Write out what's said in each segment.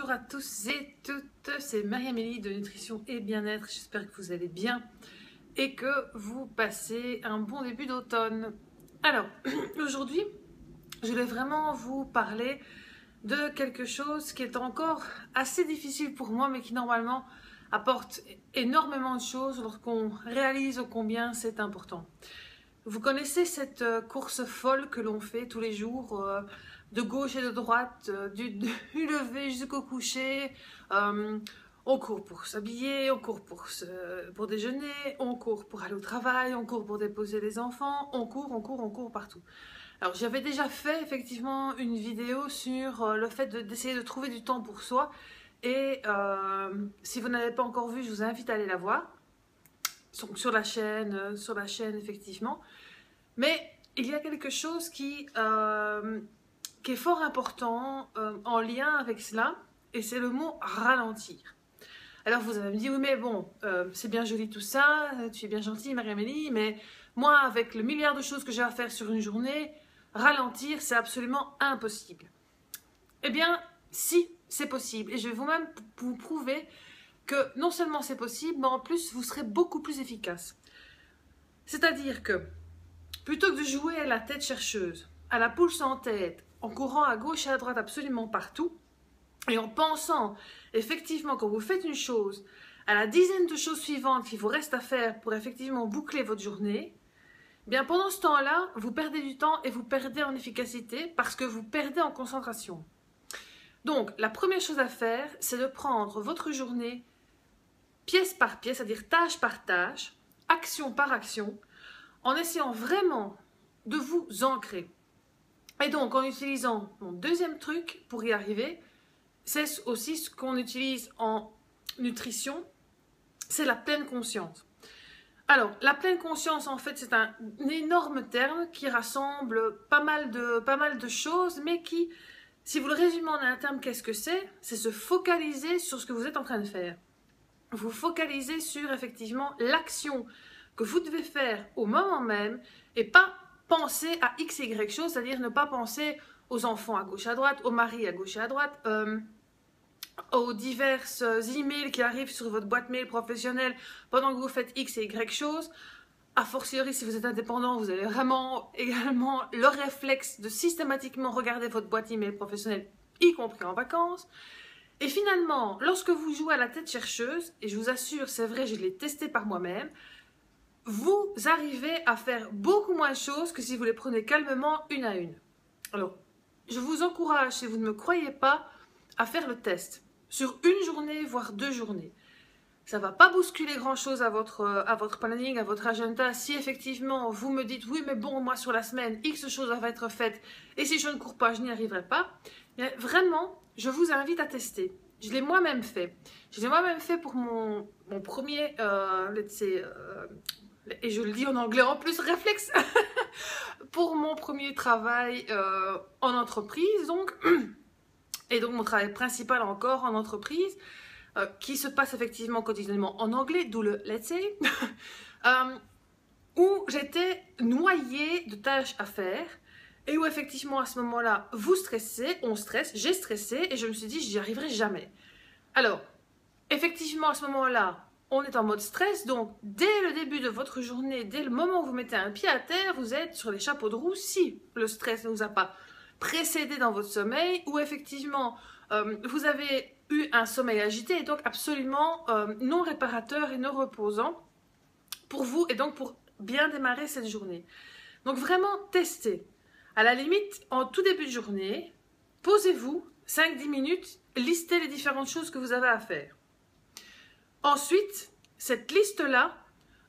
Bonjour à tous et toutes, c'est Marie-Amélie de Nutrition et Bien-être. J'espère que vous allez bien et que vous passez un bon début d'automne. Alors, aujourd'hui, je voulais vraiment vous parler de quelque chose qui est encore assez difficile pour moi, mais qui normalement apporte énormément de choses lorsqu'on réalise combien c'est important. Vous connaissez cette course folle que l'on fait tous les jours, de gauche et de droite, du lever jusqu'au coucher. On court pour s'habiller, on court pour déjeuner, on court pour aller au travail, on court pour déposer les enfants, on court partout. Alors j'avais déjà fait effectivement une vidéo sur le fait d'essayer de trouver du temps pour soi. Et si vous n'avez pas encore vu, je vous invite à aller la voir. Sur la chaîne effectivement. Mais il y a quelque chose qui est fort important en lien avec cela, et c'est le mot ralentir. Alors vous allez me dire, oui mais bon, c'est bien joli tout ça, tu es bien gentille Marie-Amélie, mais moi avec le milliard de choses que j'ai à faire sur une journée, ralentir c'est absolument impossible. Eh bien si, c'est possible, et je vais vous-même vous prouver que non seulement c'est possible, mais en plus vous serez beaucoup plus efficace. C'est-à-dire que plutôt que de jouer à la tête chercheuse, à la poule sans tête, en courant à gauche et à droite absolument partout, et en pensant effectivement quand vous faites une chose, à la dizaine de choses suivantes qu'il vous reste à faire pour effectivement boucler votre journée, eh bien pendant ce temps-là, vous perdez du temps et vous perdez en efficacité parce que vous perdez en concentration. Donc la première chose à faire, c'est de prendre votre journée pièce par pièce, c'est-à-dire tâche par tâche, action par action, en essayant vraiment de vous ancrer. Et donc, en utilisant mon deuxième truc pour y arriver, c'est aussi ce qu'on utilise en nutrition, c'est la pleine conscience. Alors, la pleine conscience, en fait, c'est un énorme terme qui rassemble pas mal de choses, mais qui, si vous le résumez en un terme, qu'est-ce que c'est? C'est se focaliser sur ce que vous êtes en train de faire. Vous focalisez sur, effectivement, l'action que vous devez faire au moment même et pas penser à X, Y chose, c'est-à-dire ne pas penser aux enfants à gauche à droite, au mari à gauche et à droite, aux diverses emails qui arrivent sur votre boîte mail professionnelle pendant que vous faites X et Y choses. A fortiori, si vous êtes indépendant, vous avez vraiment également le réflexe de systématiquement regarder votre boîte email professionnelle, y compris en vacances. Et finalement, lorsque vous jouez à la tête chercheuse, et je vous assure, c'est vrai, je l'ai testé par moi-même, vous arrivez à faire beaucoup moins de choses que si vous les prenez calmement une à une. Alors, je vous encourage, si vous ne me croyez pas, à faire le test sur une journée, voire 2 journées. Ça ne va pas bousculer grand-chose à votre planning, à votre agenda. Si effectivement, vous me dites, oui, mais bon, moi, sur la semaine, X choses doivent être faites, et si je ne cours pas, je n'y arriverai pas. Mais vraiment, je vous invite à tester. Je l'ai moi-même fait. Je l'ai moi-même fait pour mon premier, et je le dis en anglais en plus, réflexe, pour mon premier travail en entreprise, donc, et donc mon travail principal encore en entreprise, qui se passe effectivement quotidiennement en anglais, d'où le let's say, où j'étais noyée de tâches à faire, et où effectivement à ce moment-là, vous stressez, on stresse, j'ai stressé, et je me suis dit, j'y arriverai jamais. Alors, effectivement à ce moment-là, on est en mode stress, donc dès le début de votre journée, dès le moment où vous mettez un pied à terre, vous êtes sur les chapeaux de roue si le stress ne vous a pas précédé dans votre sommeil, ou effectivement vous avez eu un sommeil agité et donc absolument non réparateur et non reposant pour vous et donc pour bien démarrer cette journée. Donc vraiment testez. À la limite, en tout début de journée, posez-vous 5-10 minutes, listez les différentes choses que vous avez à faire. Ensuite, cette liste-là,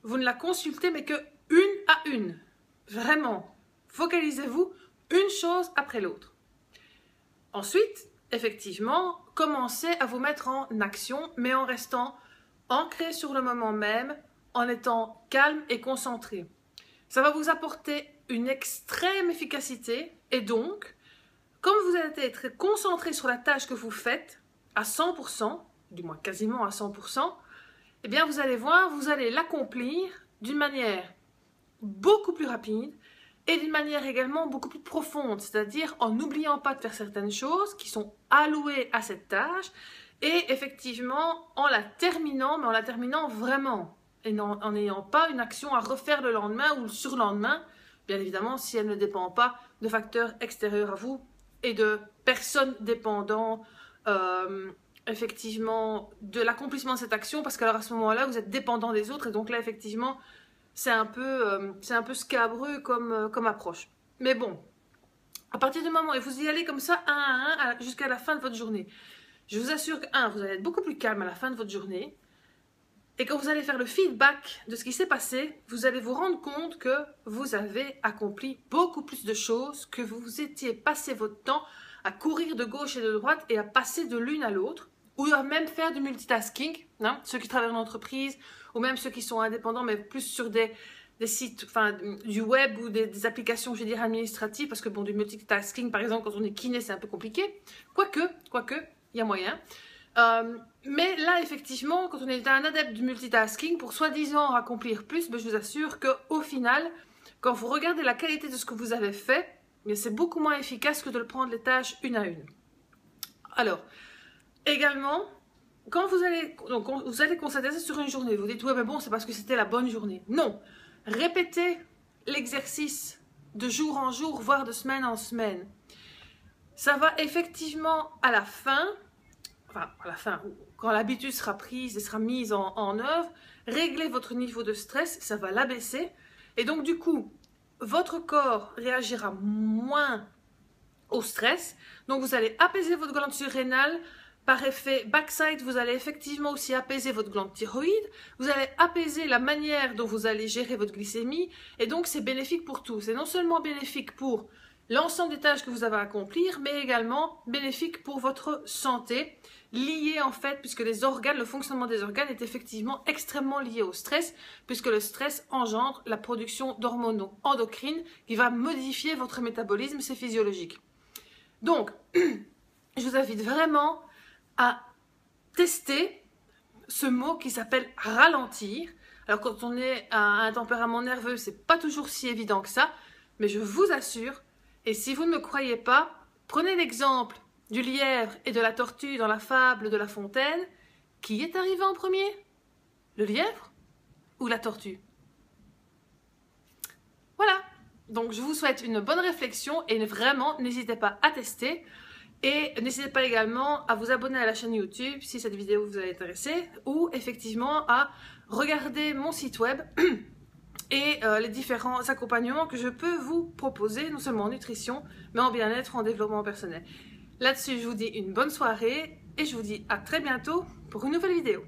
vous ne la consultez mais que une à une. Vraiment, focalisez-vous une chose après l'autre. Ensuite, effectivement, commencez à vous mettre en action, mais en restant ancré sur le moment même, en étant calme et concentré. Ça va vous apporter une extrême efficacité et donc, comme vous allez être concentré sur la tâche que vous faites à 100%, du moins quasiment à 100%, eh bien vous allez voir, vous allez l'accomplir d'une manière beaucoup plus rapide et d'une manière également beaucoup plus profonde, c'est-à-dire en n'oubliant pas de faire certaines choses qui sont allouées à cette tâche et effectivement en la terminant, mais en la terminant vraiment et en n'ayant pas une action à refaire le lendemain ou le surlendemain, bien évidemment si elle ne dépend pas de facteurs extérieurs à vous et de personnes dépendant effectivement de l'accomplissement de cette action, parce qu'alors à ce moment-là vous êtes dépendant des autres et donc là effectivement c'est un peu scabreux comme approche. Mais bon, à partir du moment où vous y allez comme ça, un à un, jusqu'à la fin de votre journée, je vous assure que, vous allez être beaucoup plus calme à la fin de votre journée. Et quand vous allez faire le feedback de ce qui s'est passé, vous allez vous rendre compte que vous avez accompli beaucoup plus de choses, que vous vous étiez passé votre temps à courir de gauche et de droite et à passer de l'une à l'autre, ou à même faire du multitasking, hein, ceux qui travaillent en entreprise, ou même ceux qui sont indépendants, mais plus sur des sites, enfin du web ou des applications, je vais dire, administratives, parce que bon, du multitasking, par exemple, quand on est kiné, c'est un peu compliqué. Quoique, il y a moyen. Mais là, effectivement, quand on est un adepte du multitasking, pour soi-disant accomplir plus, ben, je vous assure qu'au final, quand vous regardez la qualité de ce que vous avez fait, c'est beaucoup moins efficace que de le prendre les tâches une à une. Alors, également, quand vous allez constater ça sur une journée, vous dites, ouais, mais bon, c'est parce que c'était la bonne journée. Non, répétez l'exercice de jour en jour, voire de semaine en semaine. Ça va effectivement à la fin, quand l'habitude sera prise et sera mise en œuvre, régler votre niveau de stress, ça va l'abaisser. Et donc du coup, votre corps réagira moins au stress. Donc vous allez apaiser votre glande surrénale. Par effet backside, vous allez effectivement aussi apaiser votre glande thyroïde. Vous allez apaiser la manière dont vous allez gérer votre glycémie. Et donc c'est bénéfique pour tout. C'est non seulement bénéfique pour l'ensemble des tâches que vous avez à accomplir, mais également bénéfique pour votre santé, lié en fait, puisque les organes, le fonctionnement des organes est effectivement extrêmement lié au stress, puisque le stress engendre la production d'hormones endocrines qui va modifier votre métabolisme, c'est physiologique. Donc, je vous invite vraiment à tester ce mot qui s'appelle ralentir. Alors quand on est à un tempérament nerveux, c'est pas toujours si évident que ça, mais je vous assure, et si vous ne me croyez pas, prenez l'exemple du lièvre et de la tortue dans la fable de La Fontaine. Qui est arrivé en premier? Le lièvre ou la tortue? Voilà, donc je vous souhaite une bonne réflexion et vraiment n'hésitez pas à tester. Et n'hésitez pas également à vous abonner à la chaîne YouTube si cette vidéo vous a intéressé, ou effectivement à regarder mon site web et les différents accompagnements que je peux vous proposer, non seulement en nutrition, mais en bien-être, en développement personnel. Là-dessus, je vous dis une bonne soirée et je vous dis à très bientôt pour une nouvelle vidéo.